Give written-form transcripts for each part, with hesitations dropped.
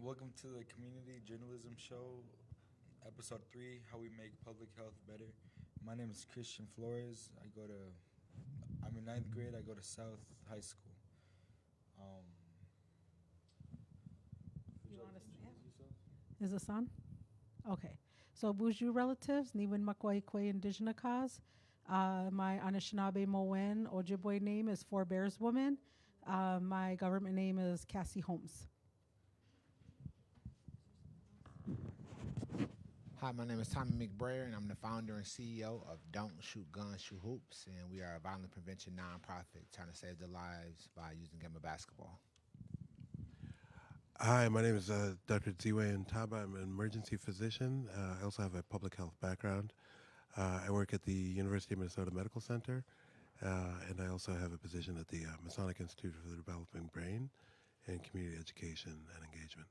Welcome to the Community Journalism Show, Episode 3, How We Make Public Health Better. My name is Christian Flores. I'm in 9th grade. I go to South High School. You want to Is this on? Okay. So, Buju relatives, Niwin Makwaikwe Indigenous cause. My Anishinaabe Mowen Ojibwe name is Four Bears Woman. My government name is Cassie Holmes. Hi, my name is Tommy McBrayer, and I'm the founder and CEO of Don't Shoot Guns, Shoot Hoops, and we are a violent prevention nonprofit trying to save the lives by using game of basketball. Hi, my name is Dr. Dziwe Ntaba. I'm an emergency physician. I also have a public health background. I work at the University of Minnesota Medical Center, and I also have a position at the Masonic Institute for the Developing Brain and Community Education and Engagement.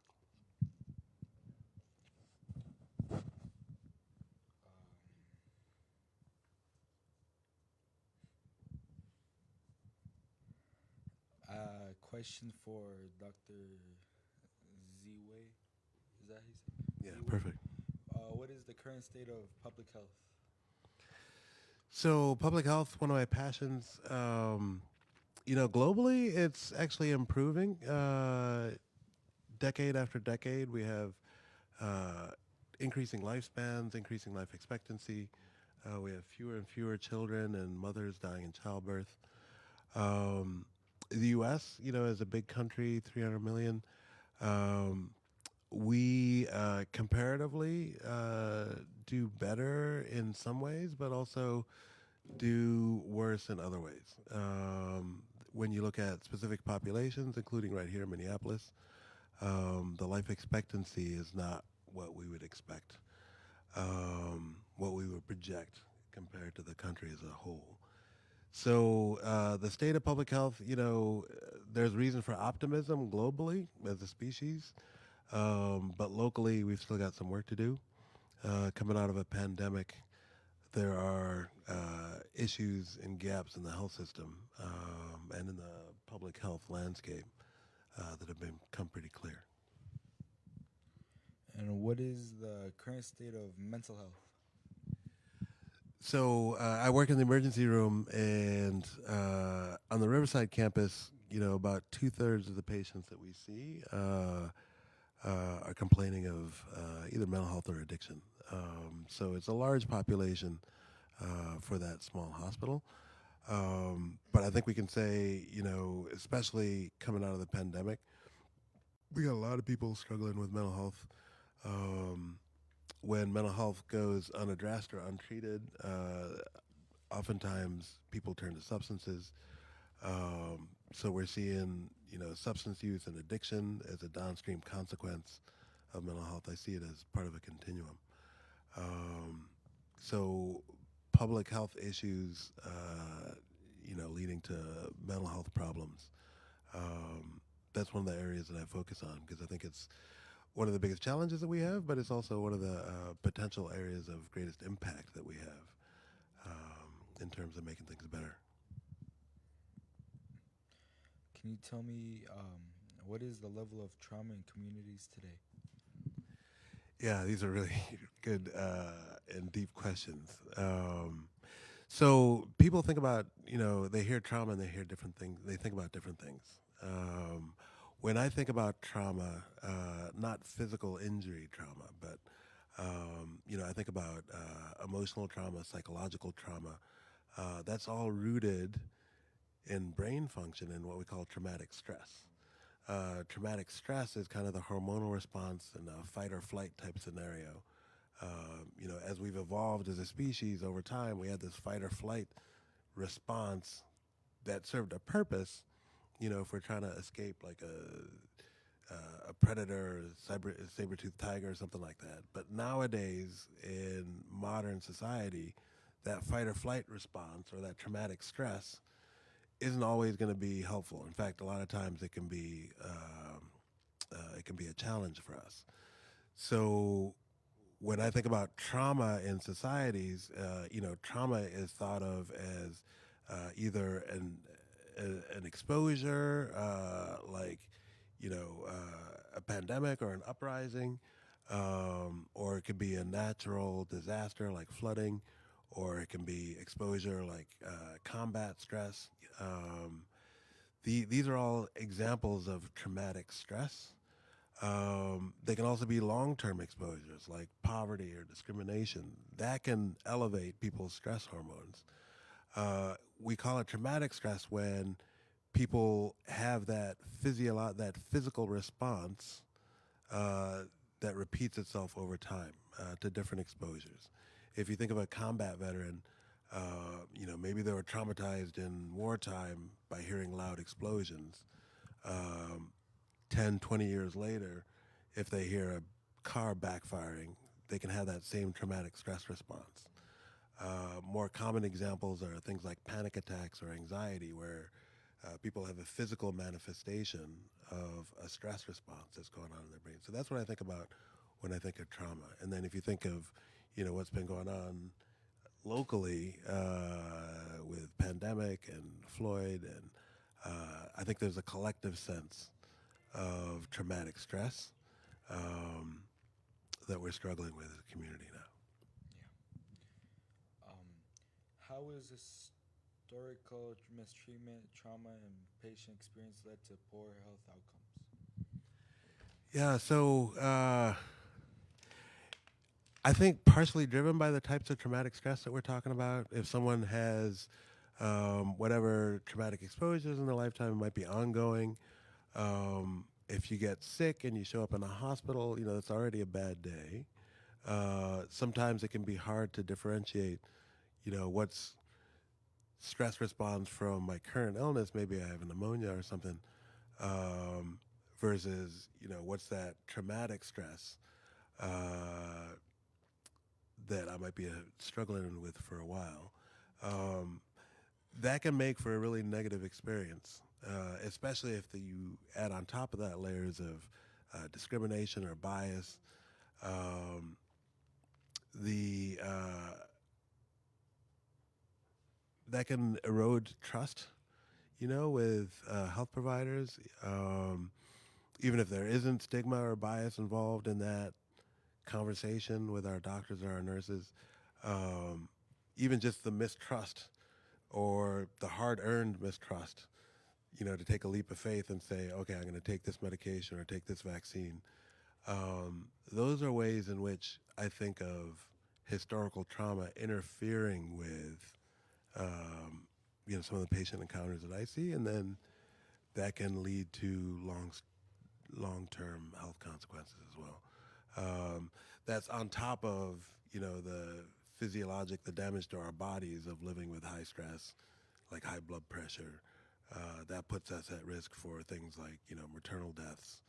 Question for Dr. Dziwe. Is that his name? Yeah, perfect. What is the current state of public health? So public health, one of my passions, globally, it's actually improving. Decade after decade, we have increasing lifespans, increasing life expectancy. We have fewer and fewer children and mothers dying in childbirth. The U.S., is a big country, 300 million. We comparatively do better in some ways, but also do worse in other ways. When you look at specific populations, including right here in Minneapolis, the life expectancy is not what we would expect, what we would project compared to the country as a whole. So the state of public health, there's reason for optimism globally as a species, but locally we've still got some work to do. Coming out of a pandemic, there are issues and gaps in the health system and in the public health landscape that have become pretty clear. And what is the current state of mental health? So I work in the emergency room, and on the Riverside campus, about 2/3 of the patients that we see are complaining of either mental health or addiction. So it's a large population for that small hospital. But I think we can say, especially coming out of the pandemic, we got a lot of people struggling with mental health. When mental health goes unaddressed or untreated, oftentimes people turn to substances. So we're seeing, substance use and addiction as a downstream consequence of mental health. I see it as part of a continuum. So public health issues, leading to mental health problems. That's one of the areas that I focus on because I think it's one of the biggest challenges that we have, but it's also one of the potential areas of greatest impact that we have in terms of making things better. Can you tell me what is the level of trauma in communities today? Yeah, these are really good and deep questions. So people think about, they hear trauma and they hear different things. They think about different things. When I think about trauma, not physical injury trauma, but, I think about emotional trauma, psychological trauma. That's all rooted in brain function and what we call traumatic stress. Traumatic stress is kind of the hormonal response in a fight or flight type scenario. As we've evolved as a species over time, we had this fight or flight response that served a purpose, if we're trying to escape like a predator, a saber-toothed tiger or something like that. But nowadays in modern society, that fight or flight response or that traumatic stress isn't always going to be helpful. In fact, a lot of times it can be a challenge for us. So when I think about trauma in societies, trauma is thought of as either an exposure, a pandemic or an uprising, or it could be a natural disaster like flooding, or it can be exposure like combat stress. These are all examples of traumatic stress. They can also be long-term exposures like poverty or discrimination. That can elevate people's stress hormones. We call it traumatic stress when people have that physical response that repeats itself over time to different exposures. If you think of a combat veteran, maybe they were traumatized in wartime by hearing loud explosions. 10, 20 years later, if they hear a car backfiring, they can have that same traumatic stress response. More common examples are things like panic attacks or anxiety, where people have a physical manifestation of a stress response that's going on in their brain. So that's what I think about when I think of trauma. And then if you think of, what's been going on locally with pandemic and Floyd, and I think there's a collective sense of traumatic stress that we're struggling with as a community now. Yeah. How is historical mistreatment, trauma, and patient experience led to poor health outcomes? Yeah, so I think partially driven by the types of traumatic stress that we're talking about. If someone has whatever traumatic exposures in their lifetime, it might be ongoing. If you get sick and you show up in a hospital, that's already a bad day. Sometimes it can be hard to differentiate, what's stress response from my current illness, maybe I have a pneumonia or something, versus, what's that traumatic stress that I might be struggling with for a while. That can make for a really negative experience. Especially if you add on top of that layers of discrimination or bias. That can erode trust, with health providers. Even if there isn't stigma or bias involved in that conversation with our doctors or our nurses, even just the mistrust or the hard-earned mistrust, to take a leap of faith and say, okay, I'm going to take this medication or take this vaccine. Those are ways in which I think of historical trauma interfering with, some of the patient encounters that I see, and then that can lead to long-term health consequences as well. That's on top of, the damage to our bodies of living with high stress, like high blood pressure. That puts us at risk for things like, maternal deaths,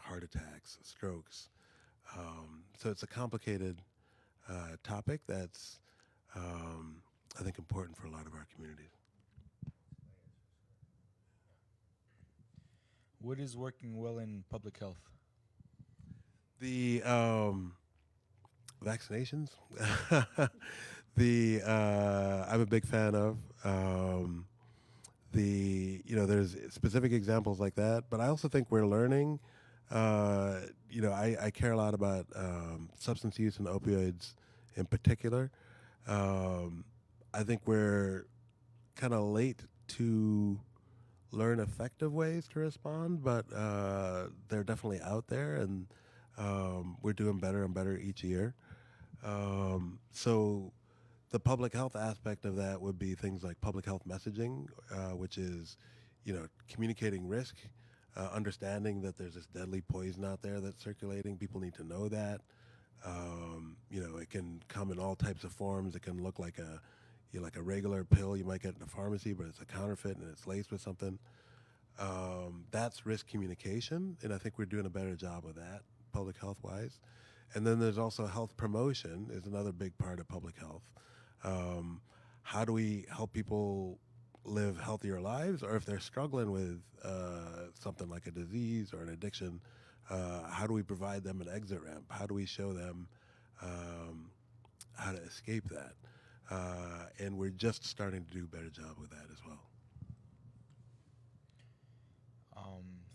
heart attacks, strokes. So it's a complicated topic that's, I think, important for a lot of our communities. What is working well in public health? The vaccinations. I'm a big fan of. There's specific examples like that, but I also think we're learning. I care a lot about substance use and opioids in particular. I think we're kind of late to learn effective ways to respond, but they're definitely out there, and we're doing better and better each year. So the public health aspect of that would be things like public health messaging, which is, communicating risk, understanding that there's this deadly poison out there that's circulating. People need to know that. It can come in all types of forms. It can look like a regular pill you might get in a pharmacy, but it's a counterfeit and it's laced with something. That's risk communication, and I think we're doing a better job of that, public health-wise. And then there's also health promotion is another big part of public health. How do we help people live healthier lives? Or if they're struggling with something like a disease or an addiction, how do we provide them an exit ramp? How do we show them how to escape that? And we're just starting to do a better job with that as well.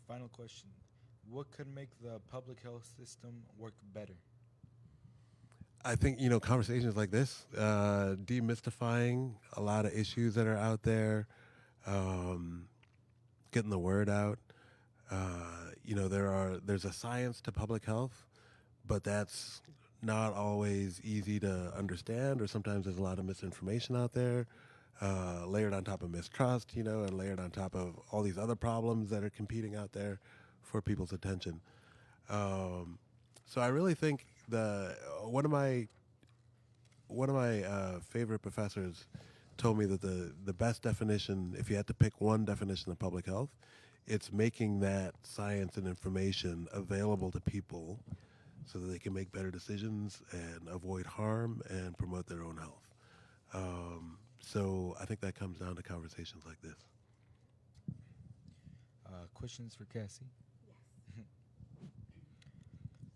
Final question. What could make the public health system work better? I think, conversations like this, demystifying a lot of issues that are out there, getting the word out. There's a science to public health, but that's not always easy to understand, or sometimes there's a lot of misinformation out there, layered on top of mistrust, and layered on top of all these other problems that are competing out there for people's attention. So I really think one of my favorite professors told me that the best definition, if you had to pick one definition of public health, it's making that science and information available to people so that they can make better decisions and avoid harm and promote their own health. So I think that comes down to conversations like this. Questions for Cassie?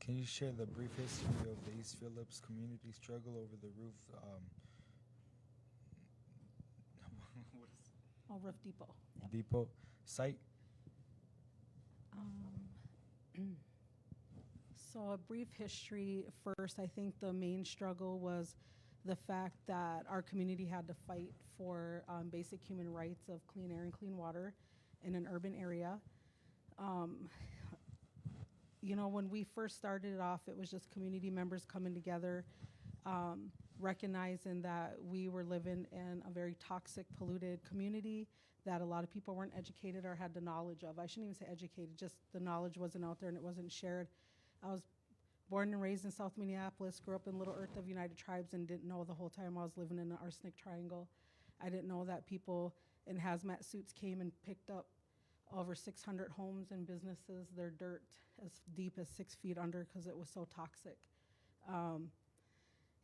Can you share the brief history of the East Phillips community struggle over the roof? What is Roof Depot. Yep. Depot site? So a brief history first. I think the main struggle was the fact that our community had to fight for basic human rights of clean air and clean water in an urban area. When we first started it off, it was just community members coming together, recognizing that we were living in a very toxic, polluted community that a lot of people weren't educated or had the knowledge of. I shouldn't even say educated, just the knowledge wasn't out there and it wasn't shared. I was born and raised in South Minneapolis, grew up in Little Earth of United Tribes, and didn't know the whole time I was living in the arsenic triangle. I didn't know that people in hazmat suits came and picked up over 600 homes and businesses, their dirt as deep as 6 feet under because it was so toxic.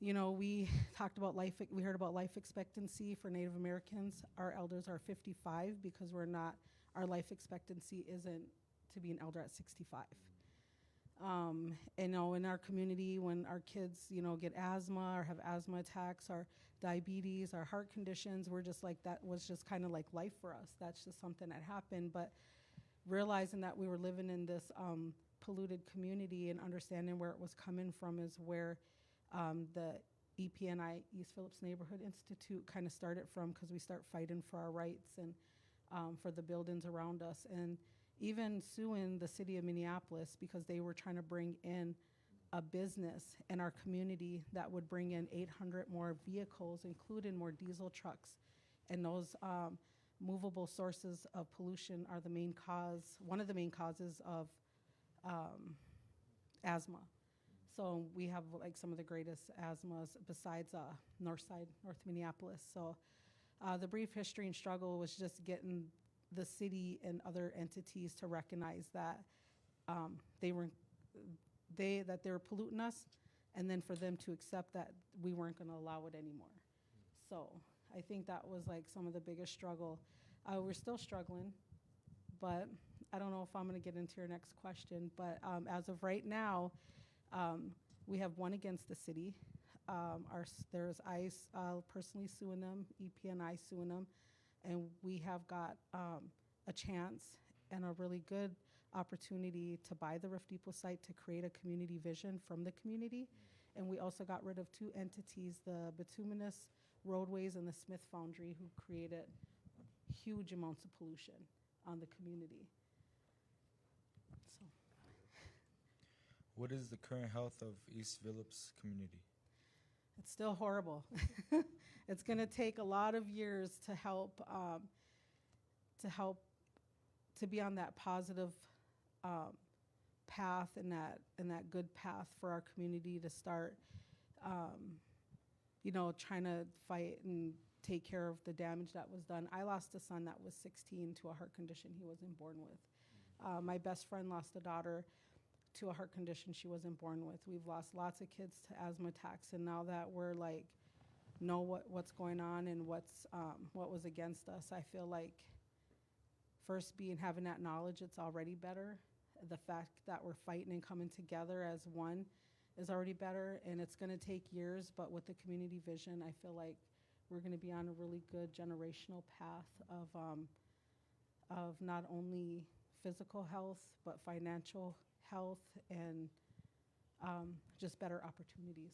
We talked about we heard about life expectancy for Native Americans. Our elders are 55 because our life expectancy isn't to be an elder at 65. In our community, when our kids, get asthma or have asthma attacks or diabetes or heart conditions, we're just like, that was just kind of like life for us. That's just something that happened. But realizing that we were living in this polluted community and understanding where it was coming from is where the EPNI, East Phillips Neighborhood Institute, kind of started from, because we start fighting for our rights and for the buildings around us. And even suing the city of Minneapolis because they were trying to bring in a business in our community that would bring in 800 more vehicles, including more diesel trucks. And those movable sources of pollution are one of the main causes of asthma. So we have some of the greatest asthmas besides North Minneapolis. So the brief history and struggle was just getting the city and other entities to recognize that they were polluting us, and then for them to accept that we weren't going to allow it anymore. So I think that was some of the biggest struggle. We're still struggling, but I don't know if I'm going to get into your next question. But as of right now, we have won against the city. There's ICE personally suing them, EPNI suing them. And we have got a chance and a really good opportunity to buy the Roof Depot site to create a community vision from the community. And we also got rid of two entities, the Bituminous Roadways and the Smith Foundry, who created huge amounts of pollution on the community. So, what is the current health of East Phillips community? it's still horrible. It's going to take a lot of years to help to be on that positive path and that good path for our community to start, trying to fight and take care of the damage that was done. I lost a son that was 16 to a heart condition he wasn't born with. My best friend lost a daughter to a heart condition she wasn't born with. We've lost lots of kids to asthma attacks, and now that we're know what's going on and what was against us, I feel like first having that knowledge, it's already better. The fact that we're fighting and coming together as one is already better, and it's going to take years, but with the community vision, I feel like we're going to be on a really good generational path of not only physical health, but financial health and just better opportunities.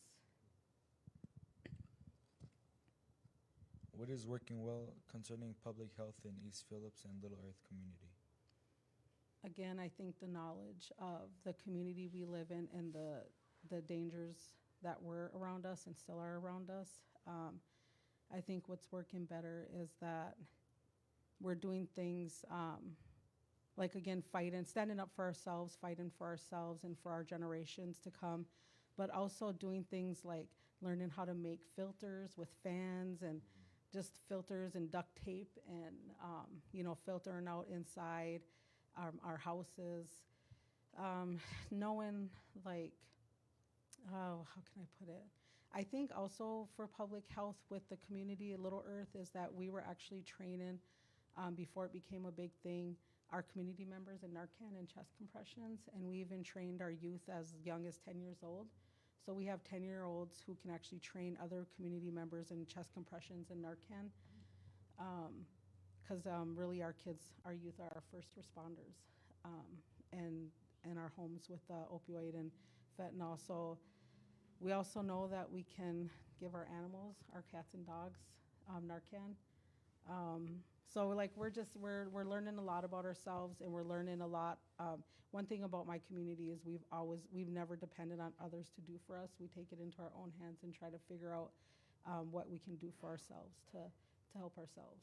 What is working well concerning public health in East Phillips and Little Earth community? Again, I think the knowledge of the community we live in and the dangers that were around us and still are around us. I think what's working better is that we're doing things like, again, standing up for ourselves, fighting for ourselves and for our generations to come, but also doing things like learning how to make filters with fans and just filters and duct tape and, filtering out inside our houses. Knowing, like, how can I put it? I think also for public health with the community at Little Earth is that we were actually training, before it became a big thing, our community members in Narcan and chest compressions, and we even trained our youth as young as 10 years old. So we have 10-year-olds who can actually train other community members in chest compressions and Narcan, because really our youth are our first responders, and our homes with opioid and fentanyl. So we also know that we can give our animals, our cats and dogs, Narcan. So like we're learning a lot about ourselves, and we're learning a lot. One thing about my community is we've never depended on others to do for us. We take it into our own hands and try to figure out what we can do for ourselves to help ourselves.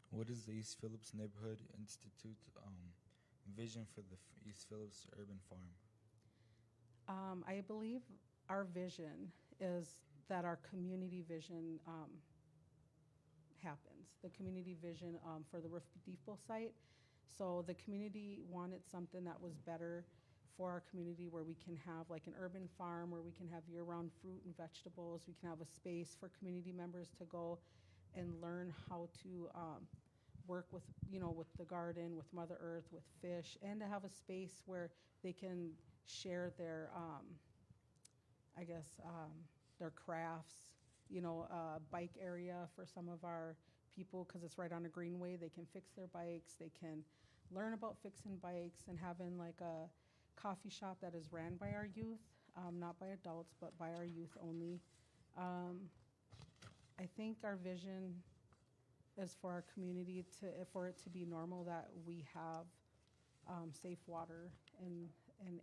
What is the East Phillips Neighborhood Institute vision for the East Phillips Urban Farm? I believe our vision is that our community vision happens. The community vision for the Roof Depot site. So the community wanted something that was better for our community, where we can have like an urban farm where we can have year-round fruit and vegetables. We can have a space for community members to go and learn how to work with the garden, with Mother Earth, with fish, and to have a space where they can share their, their crafts, bike area for some of our people, because it's right on a greenway. They can fix their bikes. They can learn about fixing bikes, and having like a coffee shop that is ran by our youth, not by adults, but by our youth only. I think our vision is for our community for it to be normal that we have safe water and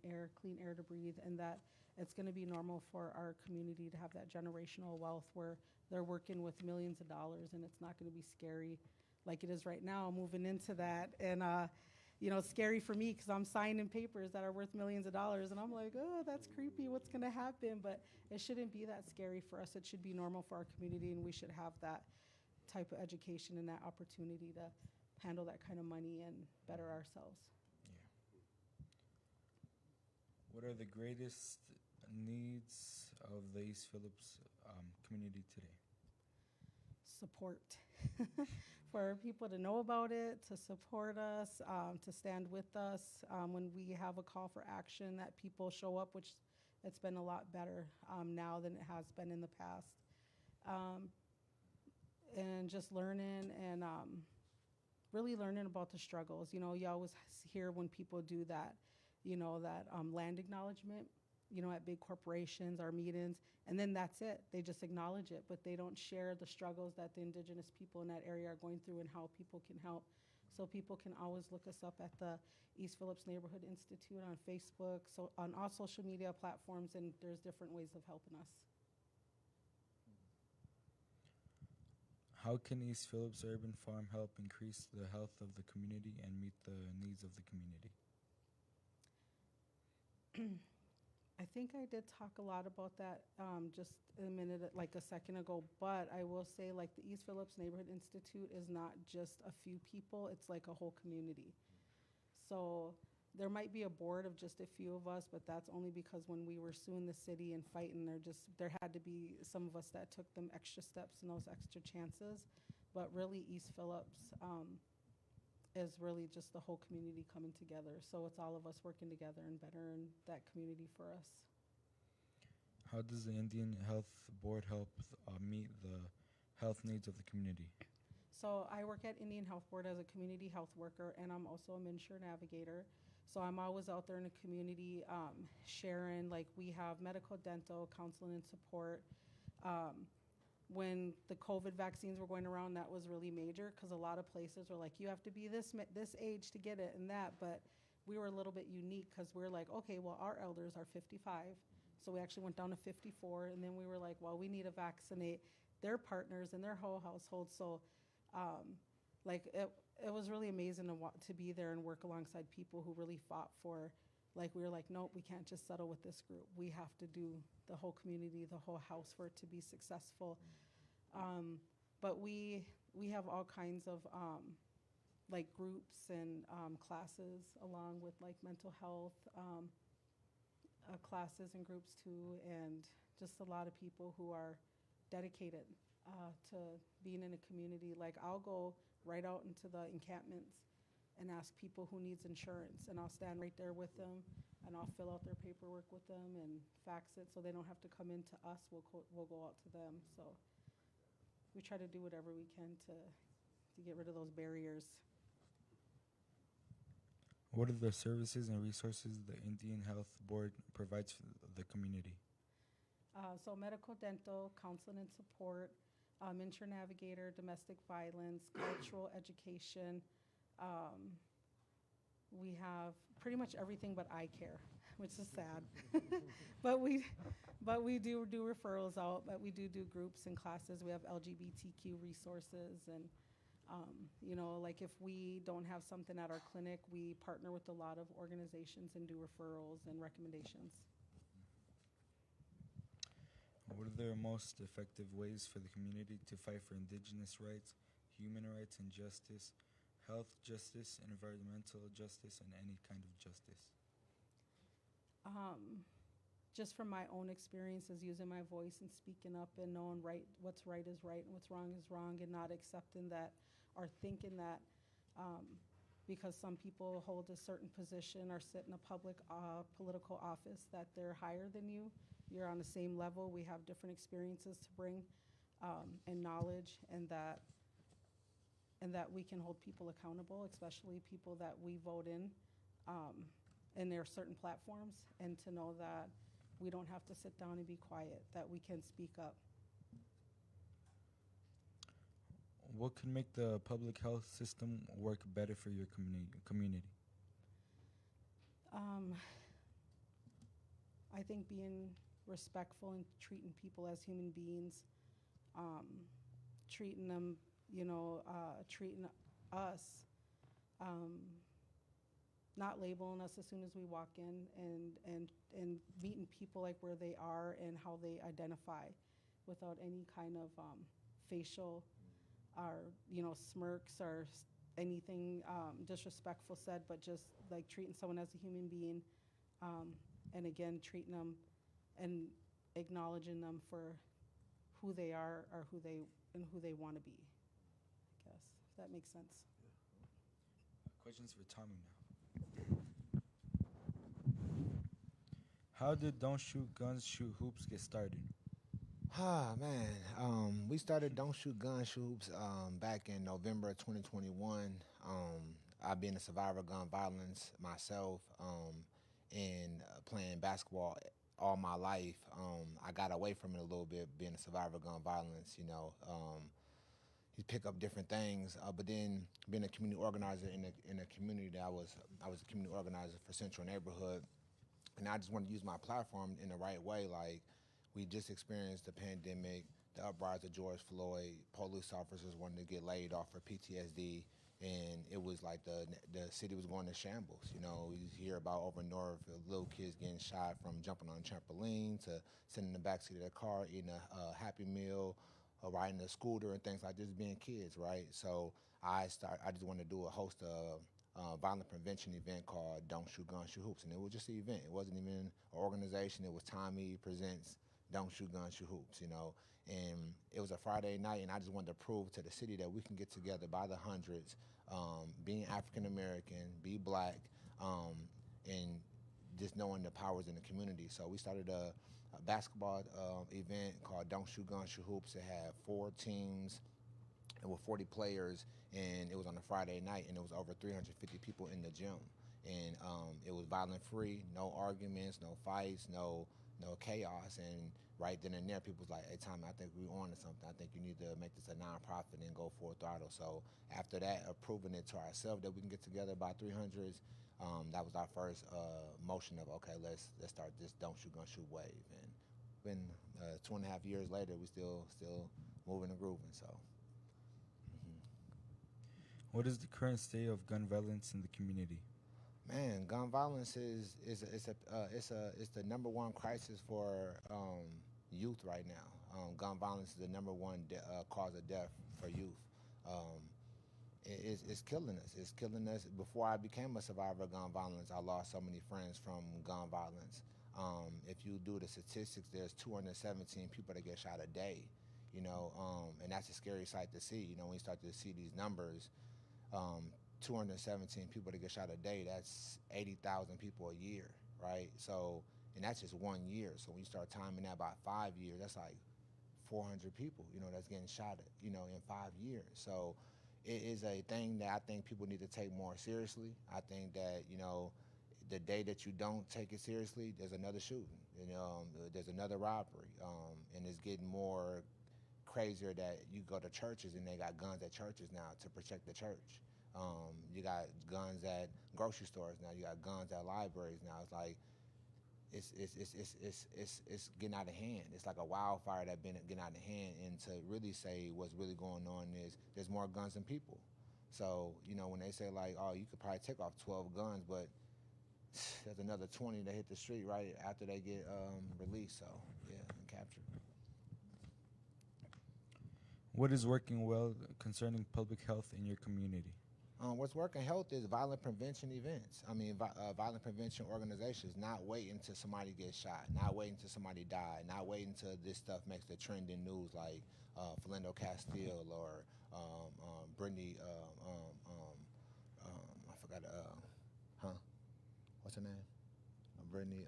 air, clean air to breathe, and that it's going to be normal for our community to have that generational wealth where they're working with millions of dollars, and it's not going to be scary like it is right now moving into that. And it's scary for me because I'm signing papers that are worth millions of dollars, and I'm like, oh, that's creepy. What's going to happen? But it shouldn't be that scary for us. It should be normal for our community, and we should have that type of education and that opportunity to handle that kind of money and better ourselves. Yeah. What are the greatest needs of the East Phillips community today? Support. For people to know about it, to support us, to stand with us. When we have a call for action, that people show up, which it's been a lot better now than it has been in the past. And just learning and really learning about the struggles. You always hear when people do that, land acknowledgement, at big corporations or meetings, and then that's it. They just acknowledge it, but they don't share the struggles that the indigenous people in that area are going through and how people can help. So people can always look us up at the East Phillips Neighborhood Institute on Facebook, so on all social media platforms, and there's different ways of helping us. How can East Phillips Urban Farm help increase the health of the community and meet the needs of the community? I think I did talk a lot about that just like a second ago, but I will say, like, the East Phillips Neighborhood Institute is not just a few people, it's like a whole community. So there might be a board of just a few of us, but that's only because when we were suing the city and fighting, there had to be some of us that took them extra steps and those extra chances. But really, East Phillips is really just the whole community coming together. So it's all of us working together and bettering that community for us. How does the Indian Health Board help meet the health needs of the community? So I work at Indian Health Board as a community health worker, and I'm also a MNsure navigator. So I'm always out there in the community sharing, like we have medical, dental, counseling, and support. When the COVID vaccines were going around, that was really major because a lot of places were like, you have to be this age to get it and that. But we were a little bit unique because we're like, okay, well, our elders are 55. So we actually went down to 54. And then we were like, well, we need to vaccinate their partners and their whole household. So it was really amazing to be there and work alongside people who really fought for, like, we were like, nope, we can't just settle with this group. We have to do the whole community, the whole house for it to be successful. But we have all kinds of like groups and classes along with like mental health classes and groups too, and just a lot of people who are dedicated to being in a community. Like I'll go right out into the encampments and ask people who needs insurance, and I'll stand right there with them and I'll fill out their paperwork with them and fax it so they don't have to come in to us. We'll go out to them. So we try to do whatever we can to get rid of those barriers. What are the services and resources the Indian Health Board provides for the community? So medical, dental, counseling and support, MNsure navigator, domestic violence, cultural education. We have pretty much everything but eye care, which is sad. but we do referrals out, but we do groups and classes. We have LGBTQ resources, and like if we don't have something at our clinic, we partner with a lot of organizations and do referrals and recommendations. What are the most effective ways for the community to fight for indigenous rights, human rights and justice, health justice, environmental justice, and any kind of justice? Just from my own experiences, using my voice and speaking up and knowing what's right is right and what's wrong is wrong, and not accepting that or thinking that because some people hold a certain position or sit in a public political office that they're higher than you. You're on the same level. We have different experiences to bring and knowledge, and that we can hold people accountable, especially people that we vote in there are certain platforms, and to know that we don't have to sit down and be quiet, that we can speak up. What can make the public health system work better for your community? I think being respectful and treating people as human beings, treating them, treating us, not labeling us as soon as we walk in, and meeting people like where they are and how they identify, without any kind of facial or smirks or anything disrespectful said, but just like treating someone as a human being, and again treating them and acknowledging them for who they are or who they want to be, I guess, if that makes sense. Questions for Tommy now. How did Don't Shoot Guns, Shoot Hoops get started? We started Don't Shoot Guns, Shoot Hoops back in November of 2021. I've been a survivor of gun violence myself, and playing basketball all my life. I got away from it a little bit, being a survivor of gun violence. You pick up different things, but then being a community organizer in a community that I was a community organizer for Central Neighborhood, and I just wanted to use my platform in the right way. Like, we just experienced the pandemic, the uprise of George Floyd. Police officers wanted to get laid off for PTSD, and it was like the city was going to shambles. You hear about over north, little kids getting shot from jumping on a trampoline to sitting in the backseat of their car eating a Happy Meal, or riding a scooter and things like this, being kids, right? So I just wanted to host a violent prevention event called Don't Shoot Guns, Shoot Hoops, and it was just an event. It wasn't even an organization. It was Tommy Presents Don't Shoot Guns, Shoot Hoops, and it was a Friday night, and I just wanted to prove to the city that we can get together by the hundreds, being African American, be black, and just knowing the powers in the community. So we started a basketball event called Don't Shoot Guns, Shoot Hoops. It had 4 teams There were 40 players, and it was on a Friday night, and it was over 350 people in the gym. And it was violent free, no arguments, no fights, no chaos. And right then and there, people was like, hey, Tommy, I think we're on to something. I think you need to make this a nonprofit and go full throttle. So after that, proving it to ourselves that we can get together about 300s, that was our first motion of, okay, let's start this Don't Shoot Gun Shoot wave. And been 2.5 years later, we still moving and grooving. So. What is the current state of gun violence in the community? Man, gun violence is the number one crisis for youth right now. Gun violence is the number one cause of death for youth. It's killing us. It's killing us. Before I became a survivor of gun violence, I lost so many friends from gun violence. If you do the statistics, there's 217 people that get shot a day. And that's a scary sight to see. When you start to see these numbers. 217 people that get shot a day, that's 80,000 people a year, right? So, and that's just 1 year. So when you start timing that by 5 years, that's like 400 people, that's getting shot at, in 5 years. So it is a thing that I think people need to take more seriously. I think that, the day that you don't take it seriously, there's another shooting, there's another robbery, and it's getting more crazier that you go to churches and they got guns at churches now to protect the church. You got guns at grocery stores now. You got guns at libraries now. It's like it's getting out of hand. It's like a wildfire that's been getting out of hand. And to really say what's really going on is there's more guns than people. So when they say like, oh, you could probably take off 12 guns, but there's another 20 that hit the street right after they get released. So yeah, and captured. What is working well concerning public health in your community? What's working health is violent prevention events. Violent prevention organizations, not waiting until somebody gets shot, not waiting until somebody died, not waiting until this stuff makes the trending news like Philando Castile or Brittany, I forgot, what's her name? Brittany,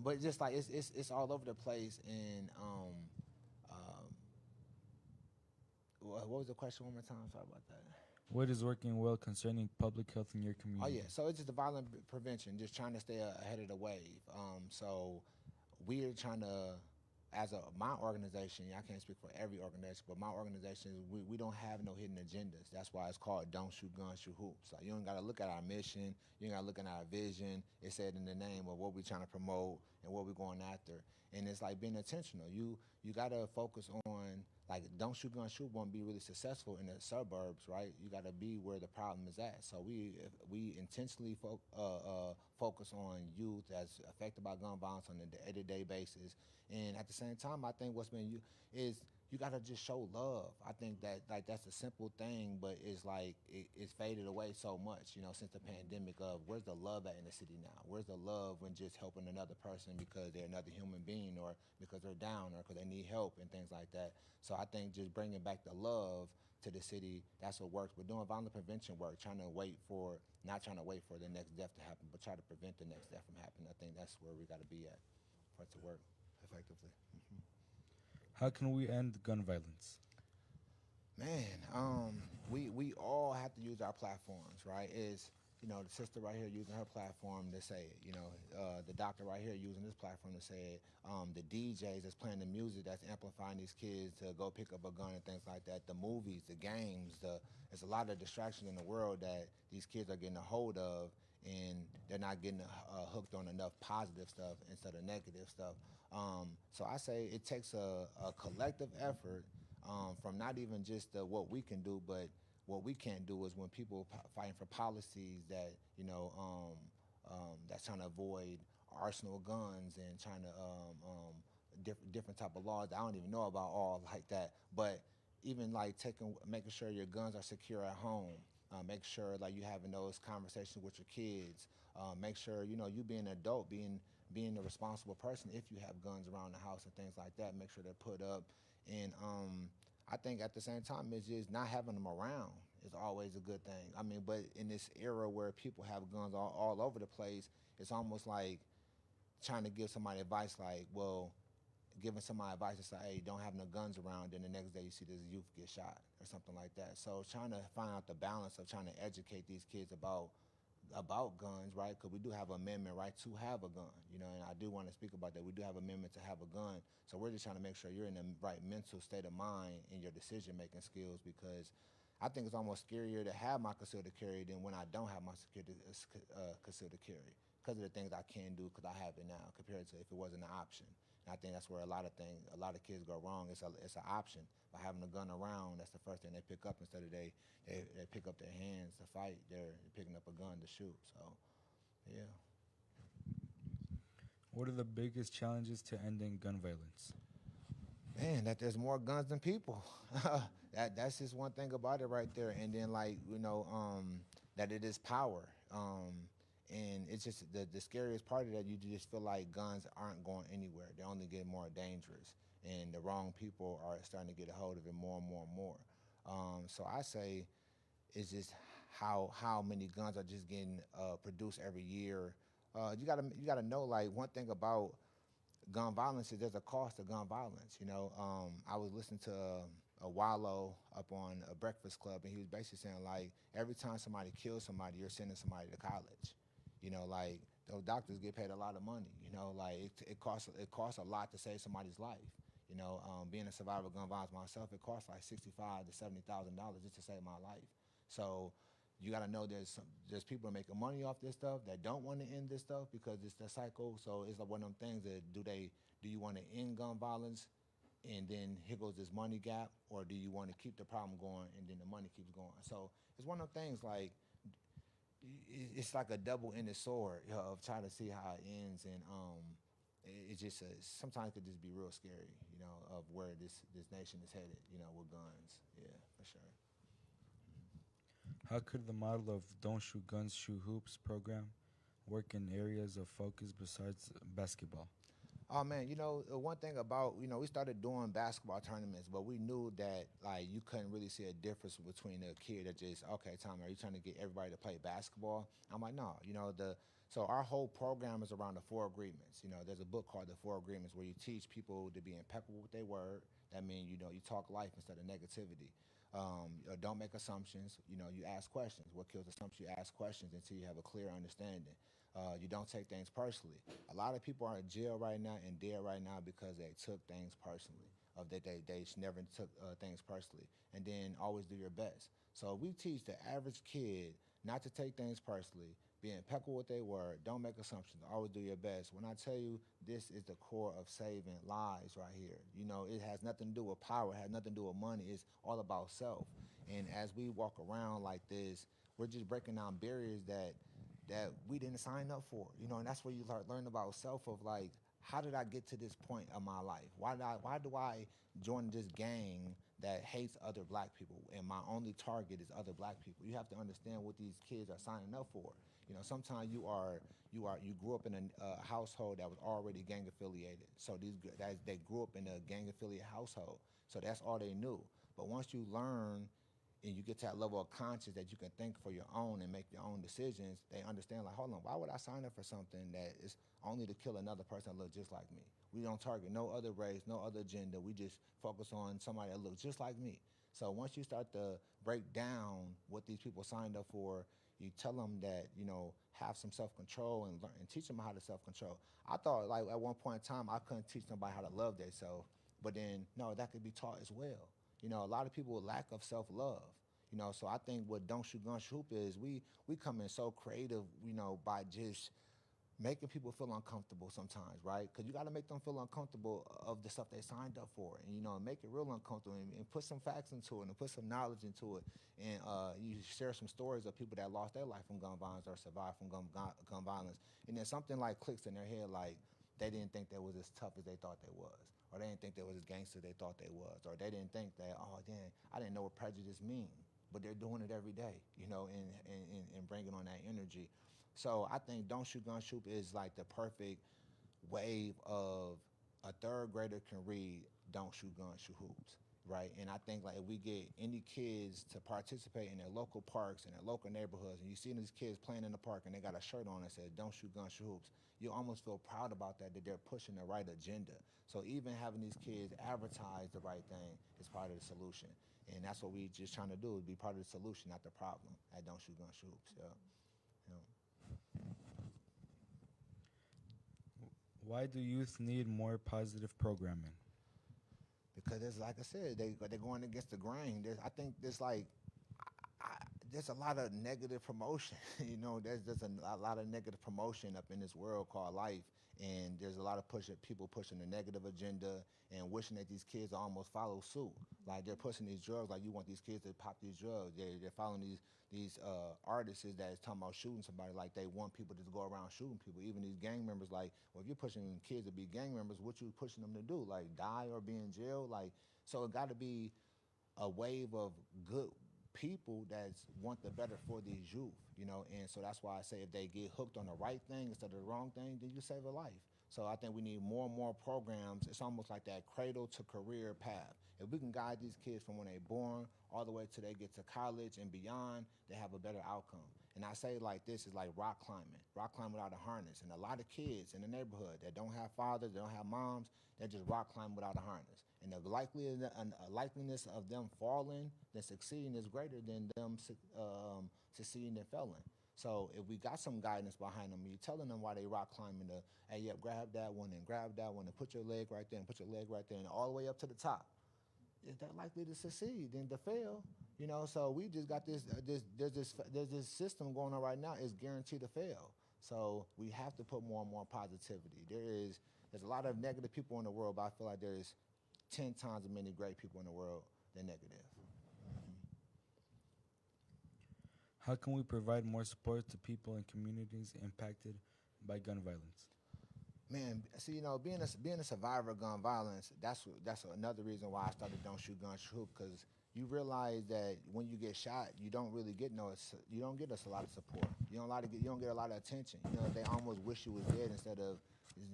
but just like it's all over the place. And what was the question one more time? Sorry about that. What is working well concerning public health in your community? Oh yeah, so it's just the violent prevention, just trying to stay ahead of the wave. So we're trying to, my organization, I can't speak for every organization, but my organization, we don't have no hidden agendas. That's why it's called Don't Shoot Guns, Shoot Hoops. Like, you don't got to look at our mission, you ain't got to look at our vision. It's said in the name of what we're trying to promote and what we're going after. And it's like being intentional. You got to focus on, like, Don't Shoot Guns, Shoot won't be really successful in the suburbs, right? You got to be where the problem is at. So we intentionally focus on youth that's affected by gun violence on a day-to-day basis. And at the same time, I think what's been is you got to just show love. I think that that's a simple thing, but it's like it's faded away so much, since the pandemic of where's the love at in the city now? Where's the love when just helping another person because they're another human being or because they're down or because they need help and things like that. So I think just bringing back the love to the city, that's what works. But doing violent prevention work, not trying to wait for the next death to happen, but try to prevent the next death from happening. I think that's where we got to be at for it to work effectively. Mm-hmm. How can we end gun violence? Man, we all have to use our platforms, right? The sister right here using her platform to say it, the doctor right here using this platform to say it, the DJs that's playing the music that's amplifying these kids to go pick up a gun and things like that, the movies, the games, there's a lot of distraction in the world that these kids are getting a hold of, and they're not getting hooked on enough positive stuff instead of negative stuff. So I say it takes a collective effort from not even just what we can do, but what we can't do is when people fighting for policies that, that's trying to avoid arsenal guns and trying to different type of laws that I don't even know about all like that. But even like making sure your guns are secure at home, make sure like you having those conversations with your kids, make sure, you being an adult, being a responsible person if you have guns around the house and things like that, make sure they're put up. And I think at the same time, it's just not having them around is always a good thing. But in this era where people have guns all over the place, it's almost like trying to give somebody advice like, well, giving somebody advice to say, hey, don't have no guns around, then the next day you see this youth get shot or something like that. So trying to find out the balance of trying to educate these kids about guns, right? Because we do have an amendment, right, to have a gun, you know, and I do want to speak about that. We do have an amendment to have a gun. So we're just trying to make sure you're in the right mental state of mind in your decision-making skills, because I think it's almost scarier to have my concealed carry than when I don't have my concealed carry, because of the things I can do because I have it now compared to if it wasn't an option. And I think that's where a lot of kids go wrong. It's an option. By having a gun around, that's the first thing they pick up. Instead of they pick up their hands to fight, they're picking up a gun to shoot. So, yeah. What are the biggest challenges to ending gun violence? Man, that there's more guns than people. That's just one thing about it right there. And then, like, that it is power. And it's just the scariest part of that, you just feel like guns aren't going anywhere. They only get more dangerous. And the wrong people are starting to get a hold of it more and more and more. So I say it's just how many guns are just getting produced every year. You gotta know, like, one thing about gun violence is there's a cost to gun violence. I was listening to a Wallow up on a Breakfast Club, and he was basically saying, like, every time somebody kills somebody, you're sending somebody to college. Like, those doctors get paid a lot of money. Like, it costs a lot to save somebody's life. Being a survivor of gun violence myself, it costs like $65,000 to $70,000 just to save my life. So you got to know there's people making money off this stuff that don't want to end this stuff because it's the cycle. So it's like one of them things that do you want to end gun violence, and then here goes this money gap, or do you want to keep the problem going and then the money keeps going? So it's one of them things, like, it's like a double-ended sword of trying to see how it ends, and it's just sometimes it could just be real scary, of where this nation is headed, with guns. Yeah, for sure. How could the model of Don't Shoot Guns, Shoot Hoops program work in areas of focus besides basketball? Oh man, one thing about, we started doing basketball tournaments, but we knew that, like, you couldn't really see a difference between a kid that just, okay, Tommy, are you trying to get everybody to play basketball? I'm like, no, so our whole program is around the 4 agreements. There's a book called The 4 Agreements where you teach people to be impeccable with their word. That means, you talk life instead of negativity. Don't make assumptions. You ask questions. What kills assumptions? You ask questions until you have a clear understanding. You don't take things personally. A lot of people are in jail right now and dead right now because they took things personally. They never took things personally. And then always do your best. So we teach the average kid not to take things personally, be impeccable with their word, don't make assumptions, always do your best. When I tell you this is the core of saving lives right here, it has nothing to do with power, it has nothing to do with money, it's all about self. And as we walk around like this, we're just breaking down barriers that we didn't sign up for, and that's where you learn about self, of like, how did I get to this point of my life? Why do I join this gang that hates other black people, and my only target is other black people? You have to understand what these kids are signing up for. Sometimes you grew up in a household that was already gang affiliated. So they grew up in a gang affiliated household. So that's all they knew. But once you learn and you get to that level of conscience that you can think for your own and make your own decisions, they understand, like, hold on, why would I sign up for something that is only to kill another person that looks just like me? We don't target no other race, no other gender. We just focus on somebody that looks just like me. So once you start to break down what these people signed up for, you tell them that, have some self-control and learn and teach them how to self-control. I thought, like, at one point in time, I couldn't teach somebody how to love themselves, but then, no, that could be taught as well. A lot of people with lack of self-love. So I think what Don't Shoot Gun Shoot is, we come in so creative, by just making people feel uncomfortable sometimes, right? Because you got to make them feel uncomfortable of the stuff they signed up for, and make it real uncomfortable, and put some facts into it, and put some knowledge into it, and you share some stories of people that lost their life from gun violence or survived from gun violence, and then something like clicks in their head, like they didn't think they was as tough as they thought they was, or they didn't think they was as gangster they thought they was, or they didn't think that, oh damn, I didn't know what prejudice mean, but they're doing it every day, and bringing on that energy. So I think Don't Shoot Gun Shoot is like the perfect wave of a third grader can read Don't Shoot Gun Shoot Hoops. right? And I think like if we get any kids to participate in their local parks and their local neighborhoods, and you see these kids playing in the park and they got a shirt on that says "Don't shoot guns, shoot hoops," you almost feel proud about that they're pushing the right agenda. So even having these kids advertise the right thing is part of the solution, and that's what we just trying to do, is be part of the solution, not the problem. At "Don't shoot guns, shoot hoops." Yeah. You know. Why do youth need more positive programming? Because it's like I said, they're going against the grain. I think there's like there's a lot of negative promotion. You know, there's a lot of negative promotion up in this world called life, and there's a lot of people pushing the negative agenda and wishing that these kids almost follow suit. Like they're pushing these drugs, like you want these kids to pop these drugs. They're following these artists that is talking about shooting somebody, like they want people to go around shooting people. Even these gang members, like, well, if you're pushing kids to be gang members, what you pushing them to do? Like die or be in jail? Like, so it got to be a wave of good people that want the better for these youth, you know, and so that's why I say if they get hooked on the right thing instead of the wrong thing, then you save a life. So I think we need more and more programs. It's almost like that cradle to career path. If we can guide these kids from when they're born all the way till they get to college and beyond, they have a better outcome. And I say like this is like rock climbing without a harness. And a lot of kids in the neighborhood that don't have fathers, they don't have moms, they just rock climb without a harness. And the likeliness of them falling than succeeding is greater than them succeeding and failing. So if we got some guidance behind them, you're telling them why they rock climbing, hey, yep, grab that one and grab that one and put your leg right there and put your leg right there and all the way up to the top. Is that likely to succeed than to fail? You know, so we just got there's this system going on right now. It's guaranteed to fail. So we have to put more and more positivity. There's a lot of negative people in the world, but I feel like there's 10 times as many great people in the world than negative. How can we provide more support to people in communities impacted by gun violence? Man, see, you know, being a survivor of gun violence, that's another reason why I started Don't Shoot Guns, Shoot, because you realize that when you get shot, you don't get us a lot of support. You don't get a lot of attention. You know, they almost wish you was dead instead of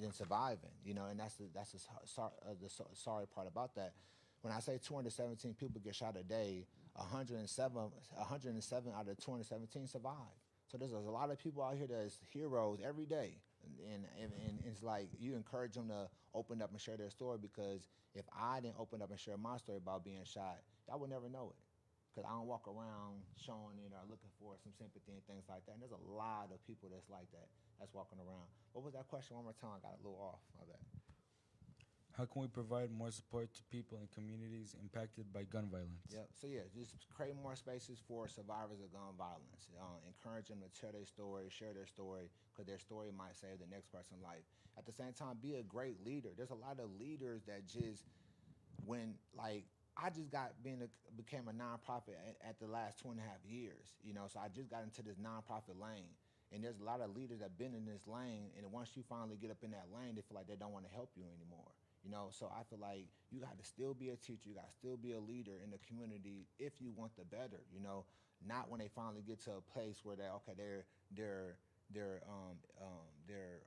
than surviving. You know, and that's the sorry part about that. When I say 217 people get shot a day, 107 out of 217 survive. So there's a lot of people out here that's heroes every day. And it's like you encourage them to open up and share their story, because if I didn't open up and share my story about being shot, I would never know it, because I don't walk around showing it or looking for some sympathy and things like that. And there's a lot of people that's like that, that's walking around. What was that question? One more time, I got a little off. My bad. How can we provide more support to people in communities impacted by gun violence? Yeah. So yeah, just create more spaces for survivors of gun violence. Encourage them to tell their story, share their story, because their story might save the next person's life. At the same time, be a great leader. There's a lot of leaders that just, like, I just became a nonprofit at the last 2.5 years. You know, so I just got into this nonprofit lane. And there's a lot of leaders that have been in this lane, and once you finally get up in that lane, they feel like they don't want to help you anymore. You know, so I feel like you got to still be a teacher, you got to still be a leader in the community if you want the better. You know, not when they finally get to a place where they're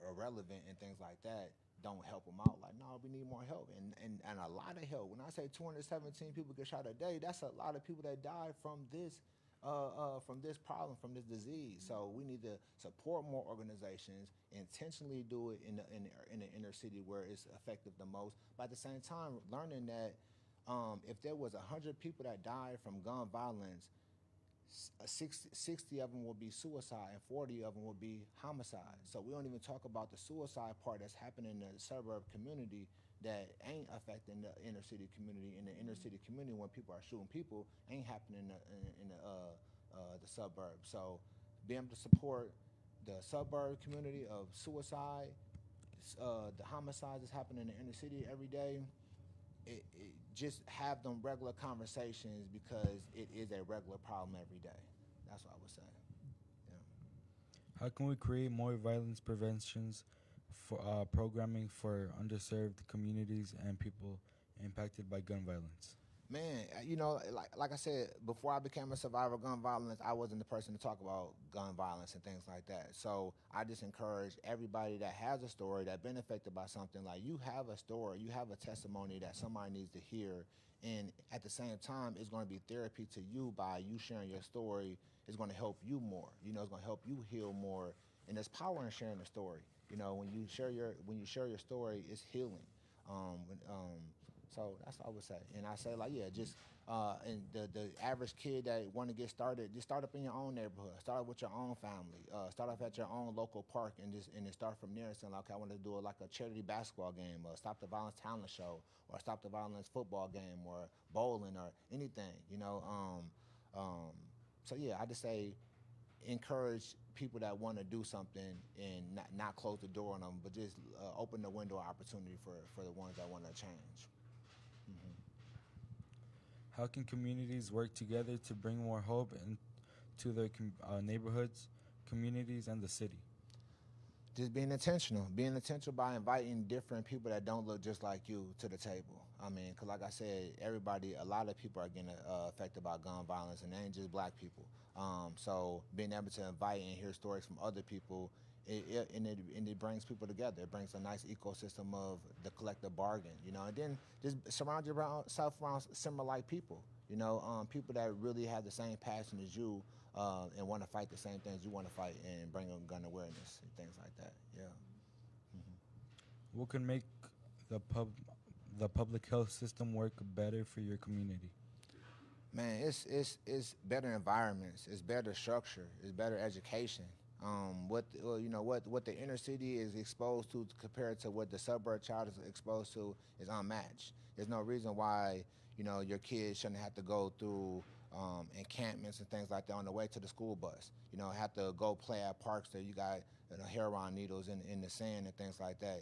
irrelevant and things like that. Don't help them out. Like, no, we need more help, and a lot of help. When I say 217 people get shot a day, that's a lot of people that died from this problem, from this disease. So we need to support more organizations, intentionally do it in the inner city where it's effective the most. But at the same time, learning that if there was 100 people that died from gun violence, 60 of them will be suicide and 40 of them will be homicide. So we don't even talk about the suicide part that's happening in the suburb community that ain't affecting the inner city community. In the inner city community, when people are shooting people, ain't happening in the suburbs. So being able to support the suburb community of suicide, the homicides that's happening in the inner city every day, it just have them regular conversations, because it is a regular problem every day. That's what I would say. Yeah. How can we create more violence preventions for programming for underserved communities and people impacted by gun violence? Man, like I said, before I became a survivor of gun violence, I wasn't the person to talk about gun violence and things like that. So I just encourage everybody that has a story, that been affected by something, like you have a story, you have a testimony that somebody needs to hear. And at the same time, it's going to be therapy to you by you sharing your story. It's going to help you more. It's going to help you heal more. And there's power in sharing a story. When you share your story, it's healing. So that's what I would say. And I say, and the average kid that want to get started, just start up in your own neighborhood. Start up with your own family. Start off at your own local park and then start from there. Saying, okay, I want to do a charity basketball game, or Stop the Violence talent show, or Stop the Violence football game, or bowling, or anything. So yeah, I just say, encourage people that want to do something and not close the door on them, but just open the window of opportunity for the ones that want to change. How can communities work together to bring more hope into their neighborhoods, communities, and the city? Just being intentional by inviting different people that don't look just like you to the table. I mean, because like I said, a lot of people are getting affected by gun violence, and it ain't just black people. So being able to invite and hear stories from other people, it brings people together. It brings a nice ecosystem of the collective bargain, and then just surround yourself around similar-like people, people that really have the same passion as you, and want to fight the same things you want to fight, and bring on gun awareness and things like that. Yeah. What can make the public health system work better for your community? Man, it's better environments, it's better structure, it's better education. What the inner city is exposed to compared to what the suburb child is exposed to is unmatched. There's no reason why your kids shouldn't have to go through encampments and things like that on the way to the school bus. Have to go play at parks that you got heroin needles in the sand and things like that.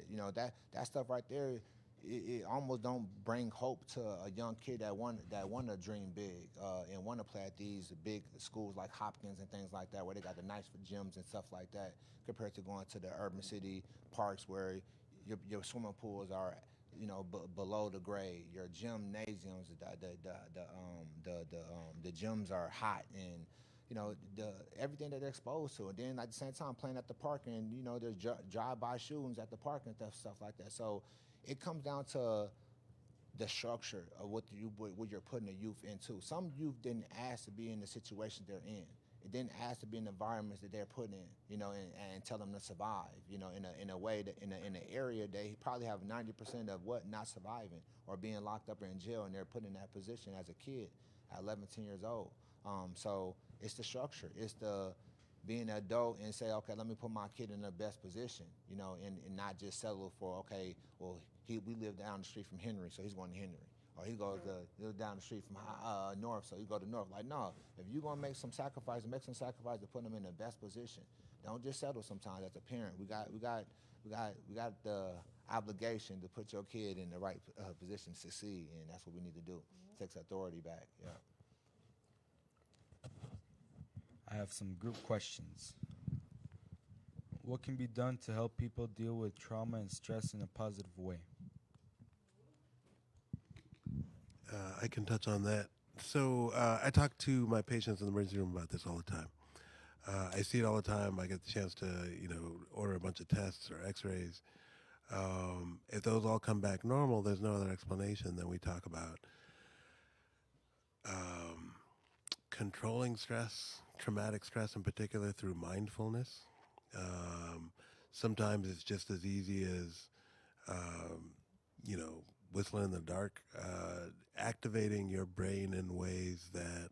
That stuff right there. It almost don't bring hope to a young kid that want to dream big and want to play at these big schools like Hopkins and things like that, where they got the nice gyms and stuff like that, compared to going to the urban city parks where your swimming pools are below the grade, your gymnasiums, the gyms are hot, and everything that they're exposed to, and then at the same time playing at the park, and there's drive-by shootings at the park and stuff like that. So it comes down to the structure of what you're putting the youth into. Some youth didn't ask to be in the situations they're in. It didn't ask to be in the environments that they're put in, and tell them to survive, in a way that in an area they probably have 90% of not surviving or being locked up or in jail, and they're put in that position as a kid at 11, 10 years old. So it's the structure. It's the being an adult and say, okay, let me put my kid in the best position, and not just settle for, okay, well, we live down the street from Henry, so he's going to Henry. Or he goes down the street from North, so you go to North. Like, no, if you're going to make some sacrifice to put them in the best position. Don't just settle sometimes as a parent. We got the obligation to put your kid in the right position to succeed, and that's what we need to do. It takes authority back, yeah. I have some group questions. What can be done to help people deal with trauma and stress in a positive way? I can touch on that. So I talk to my patients in the emergency room about this all the time. I see it all the time. I get the chance to, order a bunch of tests or x-rays. If those all come back normal, there's no other explanation. Then we talk about controlling stress, traumatic stress in particular, through mindfulness. Sometimes it's just as easy as, whistling in the dark, activating your brain in ways that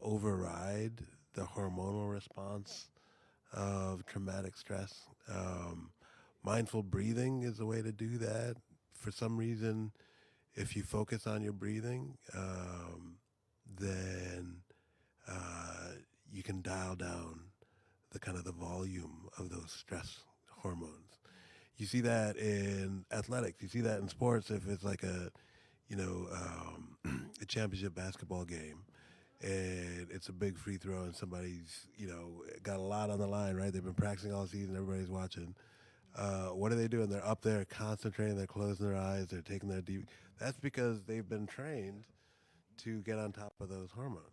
override the hormonal response of traumatic stress. Mindful breathing is a way to do that. For some reason, if you focus on your breathing, then you can dial down the volume of those stress hormones. You see that in athletics. You see that in sports. If it's like a championship basketball game, and it's a big free throw, and somebody's got a lot on the line, right? They've been practicing all season. Everybody's watching. What are they doing? They're up there concentrating. They're closing their eyes. They're taking their deep. That's because they've been trained to get on top of those hormones,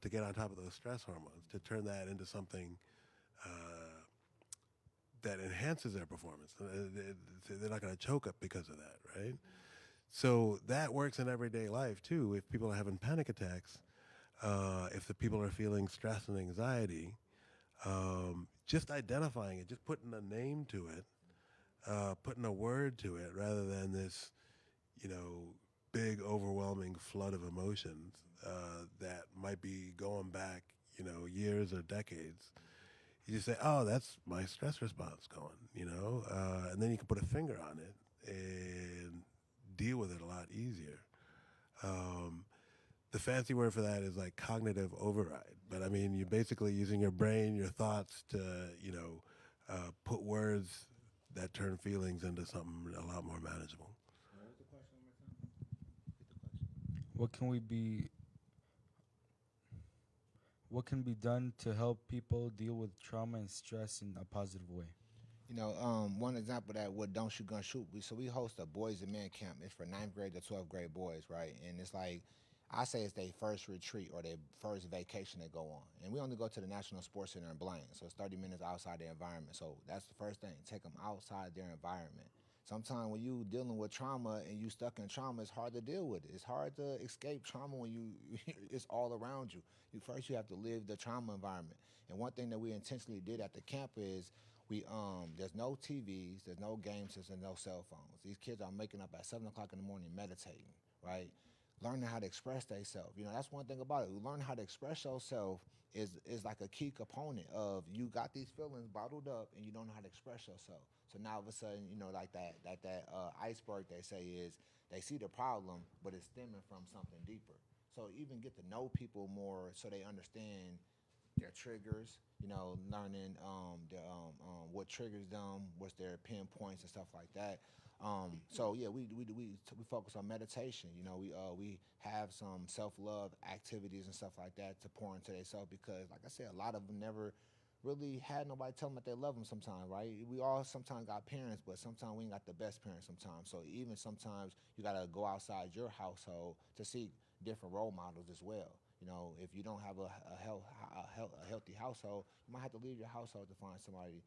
to get on top of those stress hormones, to turn that into something that enhances their performance. They're not going to choke up because of that, right? So that works in everyday life too. If people are having panic attacks, if the people are feeling stress and anxiety, just identifying it, just putting a name to it, putting a word to it, rather than this, big overwhelming flood of emotions that might be going back, years or decades. You just say, oh, that's my stress response going, and then you can put a finger on it and deal with it a lot easier. The fancy word for that is like cognitive override. But I mean, you're basically using your brain, your thoughts to, put words that turn feelings into something a lot more manageable. What was the question one more time? Repeat the question. What can be done to help people deal with trauma and stress in a positive way? One example that what Don't Shoot Gun Shoot, we host a boys and men camp. It's for 9th grade to 12th grade boys, right? And it's like, I say it's their first retreat or their first vacation they go on. And we only go to the National Sports Center in Blaine, so it's 30 minutes outside their environment. So that's the first thing, take them outside their environment. Sometimes when you dealing with trauma and you stuck in trauma, it's hard to deal with it. It's hard to escape trauma when it's all around you. First you have to live the trauma environment. And one thing that we intentionally did at the camp is there's no TVs, there's no game systems, no cell phones. These kids are waking up at 7 o'clock in the morning meditating, right? Learning how to express themselves. That's one thing about it. Learning how to express yourself is like a key component of you got these feelings bottled up and you don't know how to express yourself. So now all of a sudden, like that iceberg they say is they see the problem, but it's stemming from something deeper. So even get to know people more so they understand their triggers, learning what triggers them, what's their pinpoints and stuff like that. We focus on meditation. We have some self-love activities and stuff like that to pour into themselves because, like I said, a lot of them never really had nobody tell them that they love them sometimes, right? We all sometimes got parents, but sometimes we ain't got the best parents sometimes. So even sometimes you got to go outside your household to seek different role models as well. If you don't have a healthy household, you might have to leave your household to find somebody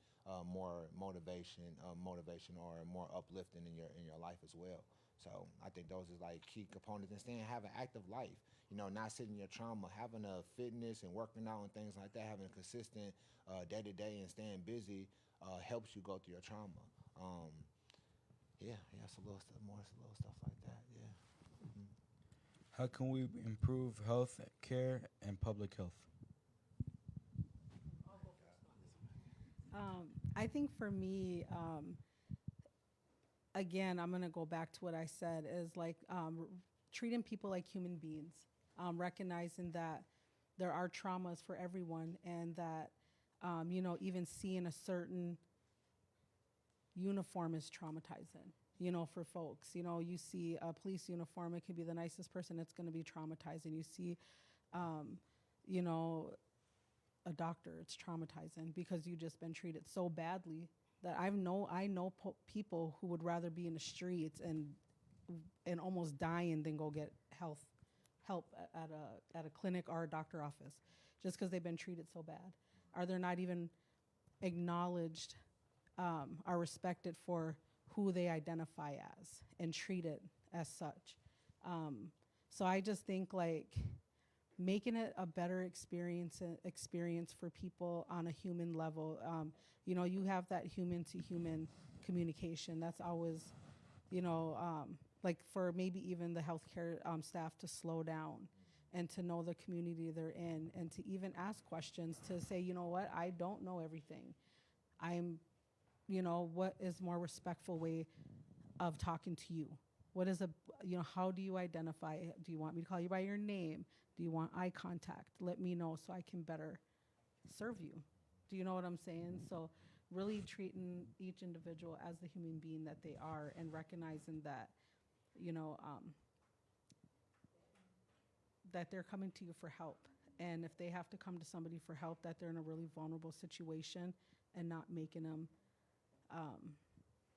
more motivation or more uplifting in your life as well. So I think those is like key components. And have an active life. Not sitting in your trauma, having a fitness and working out and things like that, having a consistent day to day and staying busy helps you go through your trauma. It's a little stuff like that. Yeah. Mm-hmm. How can we improve health care and public health? I think for me, again, I'm going to go back to what I said, is like treating people like human beings, recognizing that there are traumas for everyone and that, even seeing a certain uniform is traumatizing. For folks, you see a police uniform, it could be the nicest person, it's going to be traumatizing. You see, a doctor, it's traumatizing because you've just been treated so badly that I know people who would rather be in the streets and almost dying than go get help at a clinic or a doctor office just because they've been treated so bad. Or they're not even acknowledged or respected for who they identify as and treated as such. So I just think like making it a better experience for people on a human level. You have that human to human communication. That's always, like for maybe even the healthcare staff to slow down and to know the community they're in and to even ask questions to say, you know what, I don't know everything. What is more respectful way of talking to you? What is how do you identify? Do you want me to call you by your name? Do you want eye contact? Let me know so I can better serve you. Do you know what I'm saying? So really treating each individual as the human being that they are and recognizing that, that they're coming to you for help. And if they have to come to somebody for help, that they're in a really vulnerable situation and not making them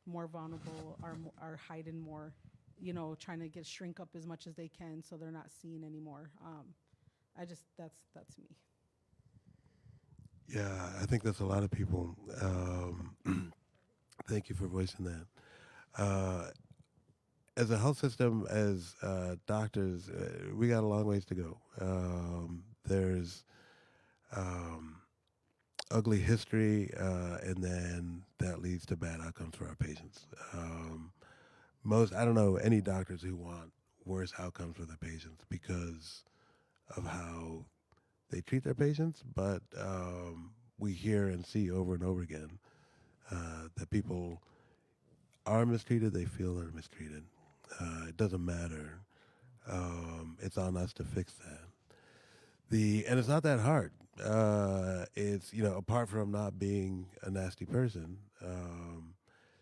more vulnerable or hiding more, trying to shrink up as much as they can so they're not seen anymore. That's me. Yeah, I think that's a lot of people. Thank you for voicing that. As a health system, as doctors, we got a long ways to go. There's ugly history, and then that leads to bad outcomes for our patients. I don't know any doctors who want worse outcomes for their patients because of how they treat their patients, but we hear and see over and over again that people are mistreated, they feel they're mistreated. It doesn't matter. It's on us to fix that. And it's not that hard. It's, apart from not being a nasty person,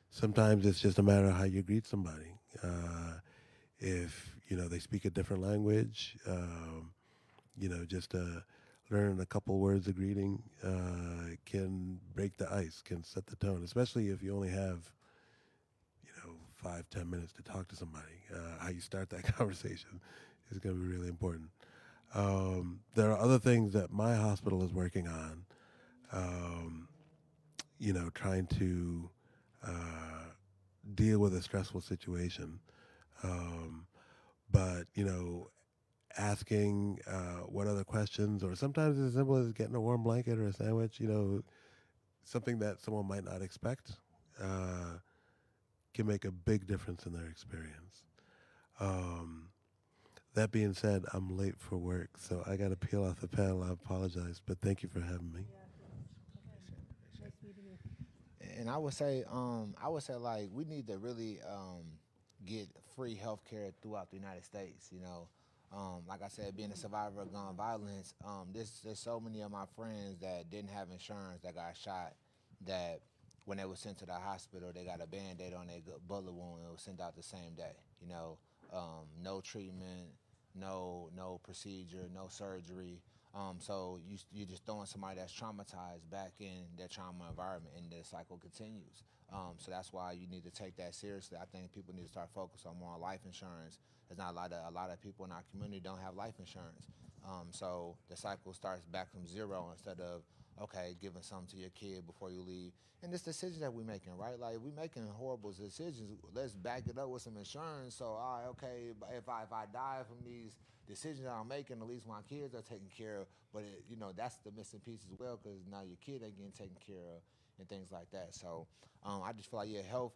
sometimes it's just a matter of how you greet somebody. If, they speak a different language, just learn a couple words of greeting can break the ice, can set the tone, especially if you only have 5-10 minutes to talk to somebody. How you start that conversation is going to be really important. There are other things that my hospital is working on, trying to deal with a stressful situation. But, asking what other questions, or sometimes as simple as getting a warm blanket or a sandwich, something that someone might not expect, can make a big difference in their experience. That being said, I'm late for work, so I got to peel off the panel. I apologize, but thank you for having me. Nice meeting you. And I would say, like, we need to really get free health care throughout the United States. Like I said, being a survivor of gun violence, there's so many of my friends that didn't have insurance that got shot, that when they were sent to the hospital, they got a Band-Aid on their bullet wound and was sent out the same day. No treatment, no procedure, no surgery. So you're just throwing somebody that's traumatized back in their trauma environment, and the cycle continues. So that's why you need to take that seriously. I think people need to start focusing more on life insurance. There's not a lot of people in our community don't have life insurance. So the cycle starts back from zero instead of, okay, giving something to your kid before you leave. And this decision that we're making, right? Like, we're making horrible decisions. Let's back it up with some insurance. So, all right, okay, if I die from these decisions that I'm making, at least my kids are taken care of. But, that's the missing piece as well, because now your kid ain't getting taken care of and things like that. So I just feel like, health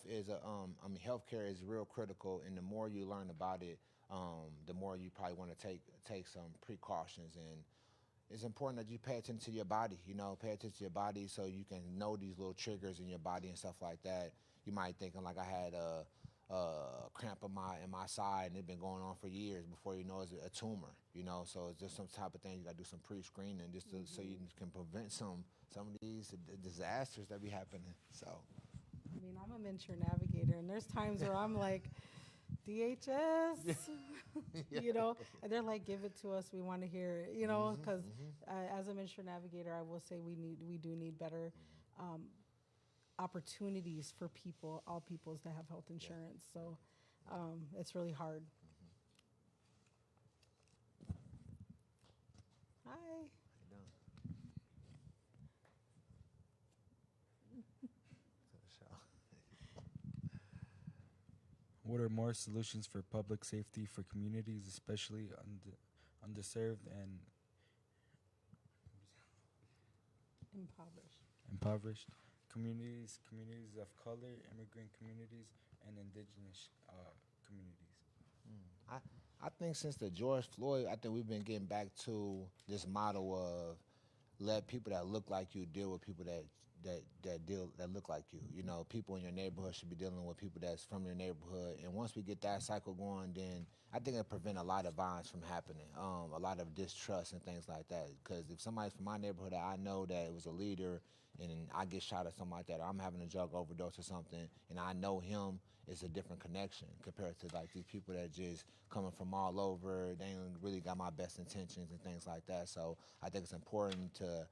is healthcare is real critical, and the more you learn about it, the more you probably want to take some precautions. And it's important that you pay attention to your body, pay attention to your body so you can know these little triggers in your body and stuff like that. You might thinking like, I had a cramp in my side and it's been going on for years. Before you know, it's a tumor, so it's just some type of thing. You got to do some pre-screening just so you can prevent some of these disasters that be happening. So, I mean, I'm a mentor navigator, and there's times where I'm like, DHS, and they're like, give it to us. We want to hear it, because as a mentor navigator, I will say we do need better opportunities for all peoples that have health insurance. So it's really hard. Hi. What are more solutions for public safety for communities, especially underserved and impoverished communities of color, immigrant communities, and indigenous communities? I think since the George Floyd, I think we've been getting back to this model of let people that look like you deal with people that look like you. People in your neighborhood should be dealing with people that's from your neighborhood. And once we get that cycle going, then I think it'll prevent a lot of violence from happening, a lot of distrust and things like that. Because if somebody's from my neighborhood that I know that it was a leader, and I get shot or something like that, or I'm having a drug overdose or something, and I know him, it's a different connection compared to like these people that just coming from all over. They ain't really got my best intentions and things like that. So I think it's important to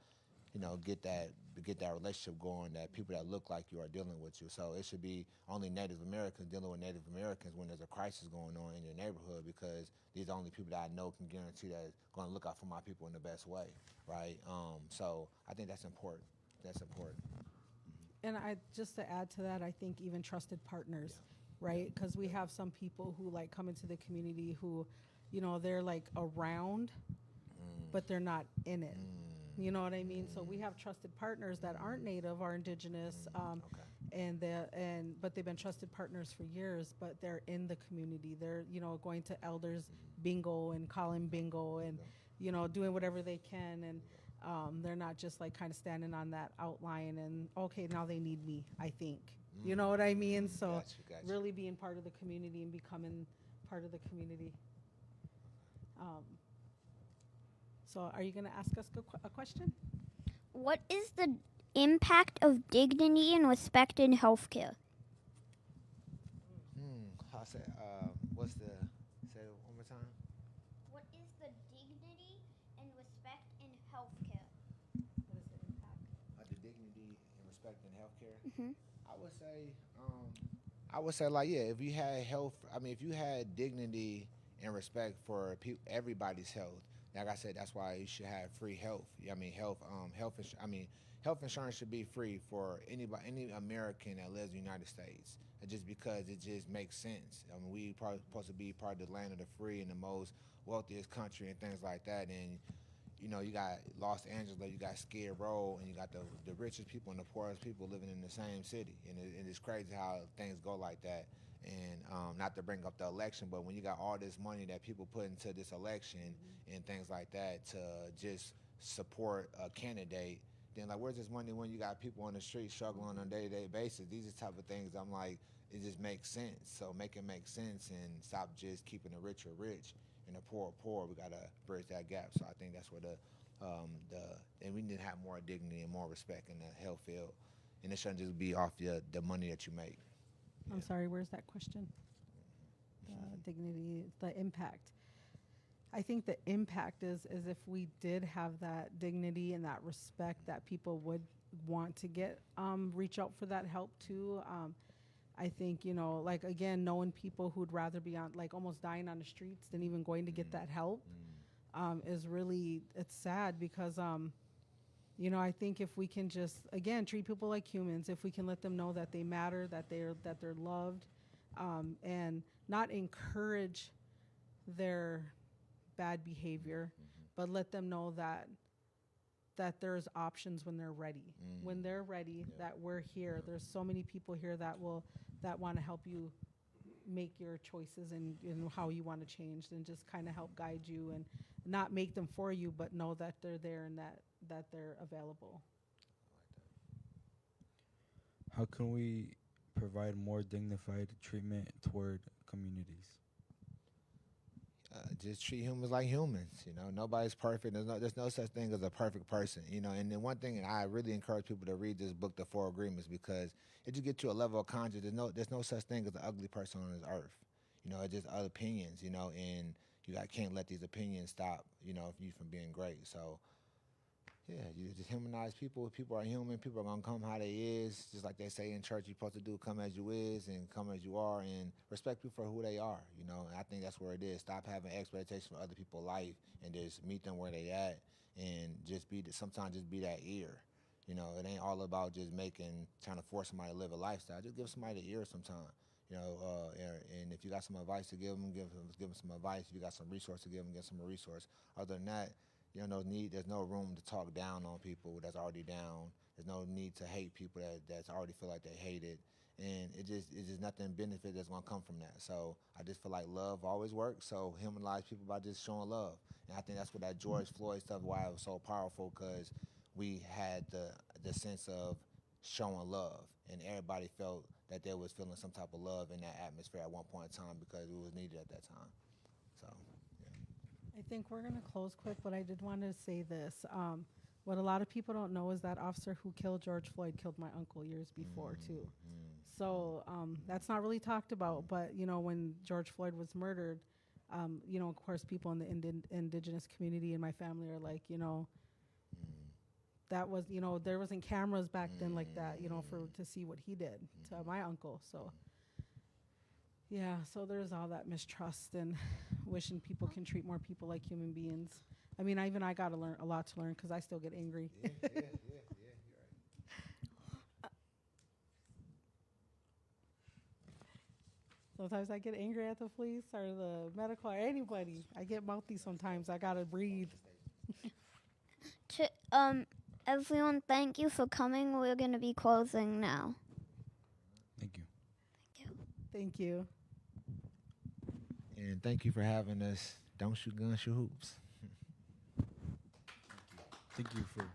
get that relationship going, that people that look like you are dealing with you. So it should be only Native Americans dealing with Native Americans when there's a crisis going on in your neighborhood, because these are the only people that I know can guarantee that going to look out for my people in the best way, right? So I think that's important. That's important. And just to add to that, I think even trusted partners, right? Because we have some people who like come into the community who, they're like around, but they're not in it. You know what I mean? So we have trusted partners that aren't Native or Indigenous, but they've been trusted partners for years, but they're in the community. They're, going to elders bingo and calling bingo and, doing whatever they can. And they're not just like kind of standing on that outline and, okay, now they need me, I think. You know what I mean? So Gotcha. really being part of the community and becoming part of the community. So are you going to ask us a question? What is the impact of dignity and respect in healthcare? I'll say, say it one more time? What is the dignity and respect in healthcare? What is the impact? The dignity and respect in healthcare? Mm-hmm. I would say, like, if you had if you had dignity and respect for everybody's health, like I said, that's why you should have free health. Health insurance should be free for any American that lives in the United States. Just because it just makes sense. We probably supposed to be part of the land of the free and the most wealthiest country and things like that. And you got Los Angeles, you got Skid Row, and you got the richest people and the poorest people living in the same city. And it's crazy how things go like that. And not to bring up the election, but when you got all this money that people put into this election and things like that to just support a candidate, then like, where's this money when you got people on the street struggling on a day-to-day basis? These are the type of things I'm like, it just makes sense. So make it make sense and stop just keeping the rich rich and the poor poor. We gotta bridge that gap. So I think that's where and we need to have more dignity and more respect in the health field, and it shouldn't just be off the money that you make. I'm sorry, where's that question? Dignity, the impact. I think the impact is if we did have that dignity and that respect, that people would want to reach out for that help too. I think, like, again, knowing people who'd rather be on, like, almost dying on the streets than even going to get that help is really, it's sad because, I think if we can just, again, treat people like humans, if we can let them know that they matter, that they're loved, and not encourage their bad behavior, but let them know that there's options when they're ready. When they're ready, that we're here. There's so many people here that want to help you make your choices and how you want to change, and just kind of help guide you and not make them for you, but know that they're there and that they're available. How can we provide more dignified treatment toward communities? Just treat humans like humans. Nobody's perfect. There's no such thing as a perfect person. And then one thing, and I really encourage people to read this book, The Four Agreements, because it just gets you a level of conscience. There's no such thing as an ugly person on this earth. It's just other opinions. And you can't let these opinions stop you from being great. So yeah, you just humanize people. People are human. People are gonna come how they is, just like they say in church. You're supposed to do come as you is and come as you are, and respect people for who they are. And I think that's where it is. Stop having expectations for other people's life and just meet them where they at, and sometimes just be that ear. It ain't all about just trying to force somebody to live a lifestyle. Just give somebody the ear sometimes. And if you got some advice to give them, give them some advice. If you got some resource to give them some resource. Other than that, there's no room to talk down on people that's already down. There's no need to hate people that's already feel like they hated. And it's just nothing benefit that's gonna come from that. So I just feel like love always works. So humanize people by just showing love. And I think that's what that George Floyd stuff, why it was so powerful, because we had the sense of showing love, and everybody felt that they was feeling some type of love in that atmosphere at one point in time because it was needed at that time. So. I think we're going to close quick, but I did want to say this. What a lot of people don't know is that officer who killed George Floyd killed my uncle years before, too. So that's not really talked about, but, when George Floyd was murdered, of course, people in the indigenous community and my family are like, that was, there wasn't cameras back then like that, to see what he did to my uncle. So, yeah, so there's all that mistrust and wishing people can treat more people like human beings. I mean, I got to learn a lot to learn because I still get angry. Yeah, you're right. Sometimes I get angry at the police or the medical or anybody. I get mouthy sometimes. I got to breathe. Everyone, thank you for coming. We're going to be closing now. Thank you. Thank you. And thank you for having us. Don't shoot guns, shoot hoops. Thank you for